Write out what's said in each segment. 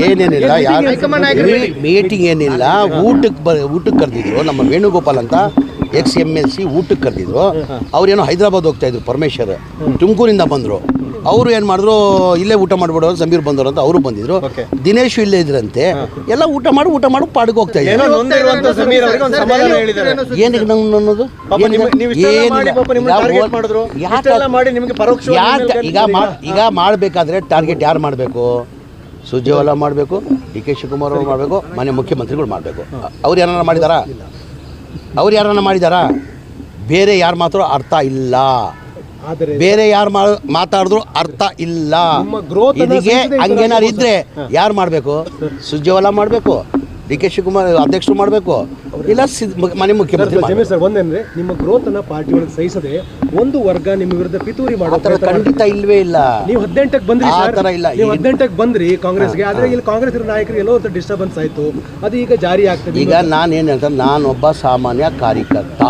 ಏನೇನಿಲ್ಲ, ಯಾರು ಮೀಟಿಂಗ್ ಏನಿಲ್ಲ. ಊಟಕ್ಕೆ ಕರೆದಿದ್ರು ನಮ್ಮ ವೇಣುಗೋಪಾಲ್ ಅಂತ XMLC ಊಟಕ್ಕೆ ಕರೆದಿದ್ರು. ಅವ್ರೇನೋ ಹೈದರಾಬಾದ್ ಹೋಗ್ತಾ ಇದ್ರು, ಪರಮೇಶ್ವರ್ ತುಮಕೂರಿಂದ ಬಂದರು. ಅವರು ಏನು ಮಾಡಿದ್ರು, ಇಲ್ಲೇ ಊಟ ಮಾಡಿಬಿಡೋ ಸಮೀರ್ ಬಂದವರು ಅಂತ ಅವರು ಬಂದಿದ್ರು. ದಿನೇಶ್ ಇಲ್ಲೇ ಇದ್ರಂತೆ. ಎಲ್ಲ ಊಟ ಮಾಡಿ ಪಾಡಿಗೆ ಹೋಗ್ತಾ ಇದ್ರು. ಏನಕ್ಕೆ ನಂಗೆ ಅನ್ನೋದು ಈಗ ಮಾಡಬೇಕಾದ್ರೆ ಟಾರ್ಗೆಟ್ ಯಾರು ಮಾಡಬೇಕು? ಸುರ್ಜೇವಾಲಾ ಮಾಡಬೇಕು, DK ಶಿವಕುಮಾರ್ ಅವರು ಮಾಡಬೇಕು, ಮನೆ ಮುಖ್ಯಮಂತ್ರಿಗಳು ಮಾಡಬೇಕು. ಅವ್ರು ಯಾರನ್ನ ಮಾಡಿದಾರಾ? ಬೇರೆ ಯಾರು ಮಾತ್ರ ಅರ್ಥ ಇಲ್ಲ. ಬೇರೆ ಯಾರು ಮಾತಾಡಿದ್ರು ಅರ್ಥ ಇಲ್ಲ. ಇದಕ್ಕೆ ಹಂಗೇನಾರು ಇದ್ರೆ ಯಾರು ಮಾಡಬೇಕು? ಸುರ್ಜೇವಾಲಾ ಮಾಡಬೇಕು, DK ಶಿವಕುಮಾರ್ ಅಧ್ಯಕ್ಷರು ಮಾಡಬೇಕು, ಇಲ್ಲ ಮನೆ ಮುಖ್ಯಮಂತ್ರಿ. ಒಂದಂದ್ರೆ ನಿಮ್ಮ ಗ್ರೋತ್ ಅನ್ನ ಪಾರ್ಟಿ ಒಳಗೆ ಸಹಿಸದೆ ಒಂದು ವರ್ಗ ನಿಮ್ಮ ವಿರುದ್ಧ ಪಿತೂರಿ ಮಾಡೋ ಖಂಡಿತ ಇಲ್ವೇ ಇಲ್ಲ. ನೀವು 18ಕ್ಕೆ ಬಂದ್ರಿ, ಆ ಥರ ಇಲ್ಲ. ನೀವು 18ಕ್ಕೆ ಬಂದ್ರಿ ಕಾಂಗ್ರೆಸ್ಗೆ. ಆದ್ರೆ ಇಲ್ಲಿ ಕಾಂಗ್ರೆಸ್ ನಾಯಕರು ಎಲ್ಲೋ ಡಿಸ್ಟರ್ಬೆನ್ಸ್ ಆಯ್ತು, ಅದು ಈಗ ಜಾರಿ ಆಗ್ತದೆ. ಈಗ ನಾನೇನು ಹೇಳ್ತಾರೆ, ನಾನೊಬ್ಬ ಸಾಮಾನ್ಯ ಕಾರ್ಯಕರ್ತ,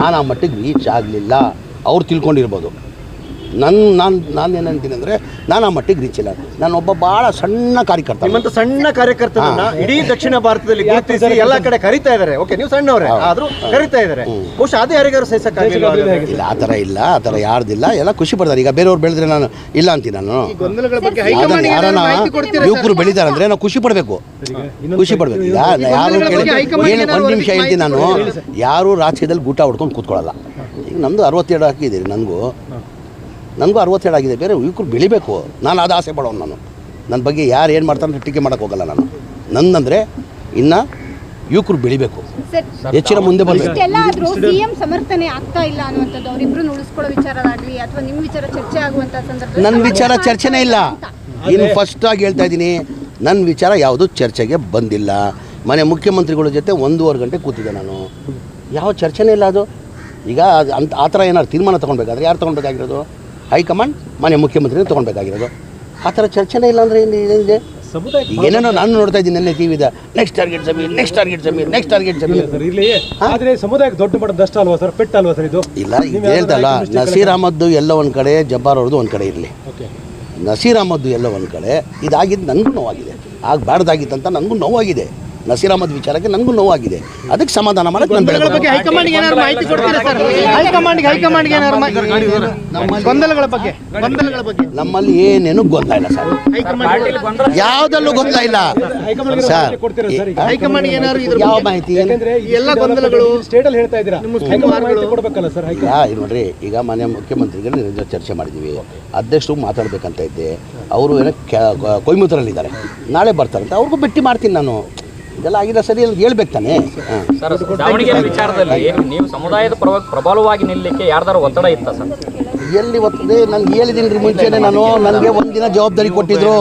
ನಾನು ಆ ಮಟ್ಟಿಗೆ ರೀಚ್ ಆಗಲಿಲ್ಲ. ಅವ್ರು ತಿಳ್ಕೊಂಡಿರ್ಬೋದು. ನಾನು ಏನಂತೀನಿ ಅಂದರೆ, ನಾನು ಆ ಮಟ್ಟಿಗೆ ರೀಚ್ ಇಲ್ಲ. ನಾನೊಬ್ಬ ಭಾಳ ಸಣ್ಣ ಕಾರ್ಯಕರ್ತ. ನಿಮ್ಮಂತ ಸಣ್ಣ ಕಾರ್ಯಕರ್ತರನ್ನ ಇಡೀ ದಕ್ಷಿಣ ಭಾರತದಲ್ಲಿ ಗುರುತಿಸಿ ಎಲ್ಲ ಕಡೆ ಕರಿತಾ ಇದ್ದಾರೆ. ಓಕೆ, ನೀವು ಸಣ್ಣವರೇ ಆದರೂ ಕರಿತಾ ಇದ್ದಾರೆ. ಬಹುಶಃ ಅದೇ ಯಾರಿಗಾರು ಸಹಿಸಕ್ಕಾಗಿಲ್ಲ. ಇಲ್ಲ, ಆ ಥರ ಇಲ್ಲ, ಆ ಥರ ಯಾರ್ದಿಲ್ಲ. ಎಲ್ಲ ಖುಷಿ ಪಡ್ತಾರೆ. ಈಗ ಬೇರೆಯವ್ರು ಬೆಳೆದ್ರೆ ನಾನು ಇಲ್ಲ ಅಂತೀನಿ. ನಾನು ಯಾರನ್ನ ಯುವಕರು ಬೆಳೀತಾರೆ ಅಂದರೆ ನಾವು ಖುಷಿ ಪಡಬೇಕು. ಈಗ ಯಾರು ಏನು ಒಂದು ನಿಮಿಷ ಹೇಳ್ತೀನಿ ನಾನು, ಯಾರು ರಾಜಕೀಯದಲ್ಲಿ ಗೂಟ ಹೊಡ್ಕೊಂಡು ಕೂತ್ಕೊಳ್ಳಲ್ಲ. ಈಗ ನಮ್ಮದು 67 ಹಾಕಿದ್ದೀರಿ, ನನಗೂ 67 ಆಗಿದೆ. ಬೇರೆ ಯುವಕರು ಬೆಳಿಬೇಕು. ನಾನು ಅದು ಆಸೆ ಪಡೋನು. ನನ್ನ ಬಗ್ಗೆ ಯಾರು ಏನು ಮಾಡ್ತಾರೆ ಟೀಕೆ ಮಾಡೋಕ್ಕೆ ಹೋಗಲ್ಲ ನಾನು. ನಂದಂದರೆ ಇನ್ನು ಯುವಕರು ಬೆಳಿಬೇಕು, ಹೆಚ್ಚಿನ ಮುಂದೆ ಬರಬೇಕು. ಸಿಎಂ ಸಮರ್ಥನೆ ಆಗ್ತಾ ಇಲ್ಲ ಅನ್ನುವಂಥದ್ದು, ಅವರಿಬ್ಬರು ಉಳಿಸ್ಕೊಳ್ಳೋ ವಿಚಾರವಾಗಲಿ ಅಥವಾ ನಿಮ್ಮ ವಿಚಾರ ಚರ್ಚೆ ಆಗುವಂಥ ಸಂದರ್ಭ ನನ್ನ ವಿಚಾರ ಚರ್ಚೆನೇ ಇಲ್ಲ. ಇನ್ನು ಫಸ್ಟಾಗಿ ಹೇಳ್ತಾ ಇದ್ದೀನಿ, ನನ್ನ ವಿಚಾರ ಯಾವುದೂ ಚರ್ಚೆಗೆ ಬಂದಿಲ್ಲ. ಮನೆ ಮುಖ್ಯಮಂತ್ರಿಗಳ ಜೊತೆ 1.5 ಗಂಟೆ ಕೂತಿದ್ದೆ ನಾನು. ಯಾವ ಚರ್ಚೆನೇ ಇಲ್ಲ. ಅದು ಈಗ ಆ ಥರ ಏನಾದ್ರು ತೀರ್ಮಾನ ತೊಗೊಳ್ಬೇಕಾದ್ರೆ ಯಾರು ತೊಗೊಳ್ಬೇಕಾಗಿರೋದು? ಹೈಕಮಾಂಡ್, ಮನೆ ಮುಖ್ಯಮಂತ್ರಿನ ತೊಗೊಳ್ಬೇಕಾಗಿರೋದು. ಆ ಥರ ಚರ್ಚೆನೇ ಇಲ್ಲ ಅಂದರೆ ಏನಿದೆ? ಏನೇನೋ ನಾನು ನೋಡ್ತಾ ಇದ್ದೀನಿ ನೆನ್ನೆ ಟಿವಿದ, ನೆಕ್ಸ್ಟ್ ಟಾರ್ಗೆಟ್ ಜಮೀರ್. ಆದರೆ ಸಮುದಾಯಕ್ಕೆ ದೊಡ್ಡ ಮಟ್ಟದ ನಷ್ಟ ಅಲ್ವಾ ಸರ್, ಪೆಟ್ಟ ಅಲ್ವಾ ಸರ್ ಇದು? ಇಲ್ಲ, ಈಗ ಹೇಳ್ತಲ್ಲ, ನಸೀರ್ ಅಹಮದ್ದು ಎಲ್ಲೋ ಒಂದು ಕಡೆ, ಜಬ್ಬಾರ್ ಅವ್ರದ್ದು ಒಂದು ಕಡೆ ಇರಲಿ. ನಸೀರ್ ಅಹಮದ್ದು ಎಲ್ಲೋ ಒಂದು ಕಡೆ ಇದಾಗಿದ್ದು ನನಗೂ ನೋವಾಗಿದೆ. ಆಗಬಾರ್ದಾಗಿತ್ತಂತ ನನಗೂ ನೋವಾಗಿದೆ. ನಸೀರ್ ಅಹಮದ್ ವಿಚಾರಕ್ಕೆ ನನಗೂ ನೋವಾಗಿದೆ. ಅದಕ್ಕೆ ಸಮಾಧಾನ ಮಾಡೋಕ್ಕೆ ನಾನು ನಮ್ಮಲ್ಲಿ ಏನೇನು ಗೊಂದಲ ಇಲ್ಲ ಸರ್, ಯಾವುದಲ್ಲೂ ಗೊಂದಲ ಇಲ್ಲ ಸರ್. ಯಾವ ಮಾಹಿತಿ? ನೋಡ್ರಿ, ಈಗ ಮನೆ ಮುಖ್ಯಮಂತ್ರಿಗಳು ಚರ್ಚೆ ಮಾಡಿದ್ದೀವಿ, ಅಧ್ಯಕ್ಷರು ಮಾತಾಡ್ಬೇಕಂತ ಇದ್ದೆ. ಅವರು ಏನೋ ಕೊಯಮತ್ತೂರಲ್ಲಿದ್ದಾರೆ, ನಾಳೆ ಬರ್ತಾರಂತೆ. ಅವ್ರಿಗೂ ಭೇಟಿ ಮಾಡ್ತೀನಿ ನಾನು. ಇದೆಲ್ಲ ಆಗಿದೆ ಸರಿ ಅಂತ ಹೇಳ್ಬೇಕು ತಾನೆ. ದಾವಣಗೆರೆ ವಿಚಾರದಲ್ಲಿ ನೀವು ಸಮುದಾಯದ ಪರವಾಗಿ ಪ್ರಬಲವಾಗಿ ನಿಲ್ಲಲಿಕ್ಕೆ ಯಾರ್ದಾರು ಒತ್ತಡ ಇತ್ತ ಸರ್? ಎಲ್ಲಿ ಒತ್ತದೆ? ನಾನು ಹೇಳಿದ್ದೀನಿ ಮುಂಚೆನೆ. ನನಗೆ ಒಂದಿನ ಜವಾಬ್ದಾರಿ ಕೊಟ್ಟಿದ್ರು.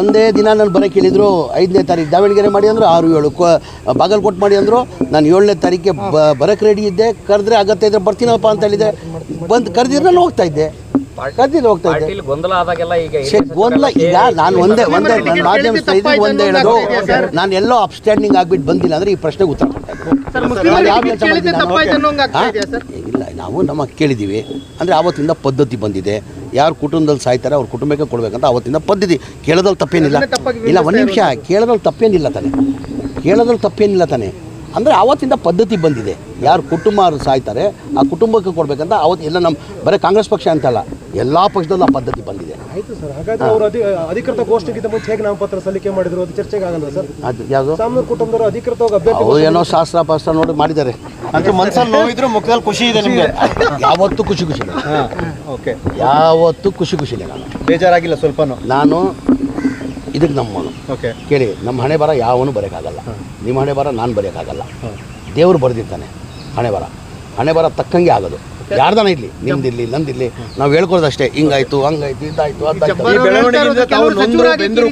ಒಂದೇ ದಿನ ನಾನು ಬರೋಕ್ಕೆ ಹೇಳಿದರು. 5ನೇ ತಾರೀಕು ದಾವಣಗೆರೆ ಮಾಡಿ ಅಂದರು, 6-7 ಬಾಗಲಕೋಟೆ ಮಾಡಿ ಅಂದರು. ನಾನು 7ನೇ ತಾರೀಕಿಗೆ ಬರೋಕ್ಕೆ ರೆಡಿ ಇದ್ದೆ. ಕರೆದ್ರೆ ಅಗತ್ಯ ಇದ್ರೆ ಬರ್ತೀನಪ್ಪ ಅಂತ ಹೇಳಿದೆ. ಬಂದು ಕರೆದಿದ್ರೆ ನಾನು ಹೋಗ್ತಾ ಇದ್ದೆ. ಗೊಂದಲ ಆದಾಗೆಲ್ಲ ಗೊಂದಲ. ಈಗ ನಾನು ಒಂದೇ ನನ್ನ ಮಾಧ್ಯಮ ಸ್ನೇಹಿತರಿಗೆ ಒಂದೇ ಹೇಳೋದು, ನಾನು ಎಲ್ಲೋ ಅಪ್ಸ್ಟ್ಯಾಂಡಿಂಗ್ ಆಗಿಬಿಟ್ಟು ಬಂದಿಲ್ಲ ಅಂದರೆ ಈ ಪ್ರಶ್ನೆಗೆ ಉತ್ತರ ಕೊಡ್ತಾ ಇಲ್ಲ. ನಾವು ನಮ್ಮ ಕೇಳಿದ್ದೀವಿ ಅಂದರೆ ಆವತ್ತಿಂದ ಪದ್ಧತಿ ಬಂದಿದೆ. ಯಾರು ಕುಟುಂಬದಲ್ಲಿ ಸಾಯ್ತಾರೆ ಅವ್ರ ಕುಟುಂಬಕ್ಕೆ ಕೊಡಬೇಕಂತ ಆವತ್ತಿಂದ ಪದ್ಧತಿ. ಕೇಳೋದ್ರಲ್ಲಿ ತಪ್ಪೇನಿಲ್ಲ. ಇಲ್ಲ, ಒಂದು ನಿಮಿಷ, ಕೇಳೋದ್ರಲ್ಲಿ ತಪ್ಪೇನಿಲ್ಲ ತಾನೆ. ಅಂದರೆ ಆವತ್ತಿಂದ ಪದ್ಧತಿ ಬಂದಿದೆ. ಯಾರು ಕುಟುಂಬ ಸಾಯ್ತಾರೆ ಆ ಕುಟುಂಬಕ್ಕೆ ಕೊಡಬೇಕಂತ ಆವತ್ತು ಎಲ್ಲ ನಮ್ಮ ಬರೀ ಕಾಂಗ್ರೆಸ್ ಪಕ್ಷ ಅಂತಲ್ಲ, ಎಲ್ಲ ಪಕ್ಷದಲ್ಲೂ ಆ ಪದ್ಧತಿ ಬಂದಿದೆ. ಆಯಿತು ಸರ್. ಹಾಗಾದ್ರೆ ಅವರು ಅಧಿಕೃತ ಗೋಷ್ಠಿಗಿಂತ ಮುಂಚೆ ಹೇಗೆ ನಾಮಪತ್ರ ಸಲ್ಲಿಕೆ ಮಾಡಿದ್ರು, ಅದು ಚರ್ಚೆಗೆ ಆಗಲ್ಲ ಸರ್? ಅದು ಯಾವುದು ಸಾಮೂಹಿಕ ಕುಟುಂಬದವರು ಅಧಿಕೃತವಾಗಿ ಅಭ್ಯರ್ಥಿ ಅವರು ಏನೋ ಶಾಸ್ತ್ರ ನೋಡಿ ಮಾಡಿದ್ದಾರೆ. ಅಂತೂ ಮನಸ್ಸಲ್ಲಿ ನೋವಿದ್ರು ಮುಖದಲ್ಲಿ ಖುಷಿ ಇದೆ ನಿಮಗೆ? ಯಾವತ್ತೂ ಖುಷಿ ಇಲ್ಲ. ಓಕೆ, ಯಾವತ್ತೂ ಖುಷಿ ಇಲ್ಲ. ನಾನು ಬೇಜಾರಾಗಿಲ್ಲ ಸ್ವಲ್ಪನೂ? ನಾನು ಇದಕ್ಕೆ ನಮ್ಮನು ಕೇಳಿ, ನಮ್ಮ ಹಣೆ ಬರ ಯಾವನು ಬರೋಕ್ಕಾಗಲ್ಲ. ನಿಮ್ಮ ಹಣೆ ಬರ ನಾನು ಬರೋಕ್ಕಾಗಲ್ಲ. ದೇವರು ಬರೆದಿರ್ತಾನೆ ಹಣೆ ಬರ ತಕ್ಕಂಗೆ ಆಗೋದು. ಯಾರ್ದಾನ ಇರಲಿ, ನಿಮ್ದಿರಲಿ ನಂದಿರಲಿ, ನಾವು ಹೇಳ್ಕೊಳೋದು ಅಷ್ಟೇ. ಹಿಂಗಾಯ್ತು, ಹಂಗಾಯ್ತು, ಇದಾಯ್ತು,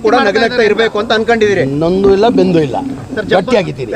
ಕೂಡ ನಗನಗ್ತಾ ಇರಬೇಕು ಅಂತ ಅನ್ಕೊಂಡಿದ್ದೀರಿ? ನೊಂದು ಇಲ್ಲ, ಬೆಂದು ಇಲ್ಲ, ಗಟ್ಟಿಯಾಗಿದ್ದೀರಿ.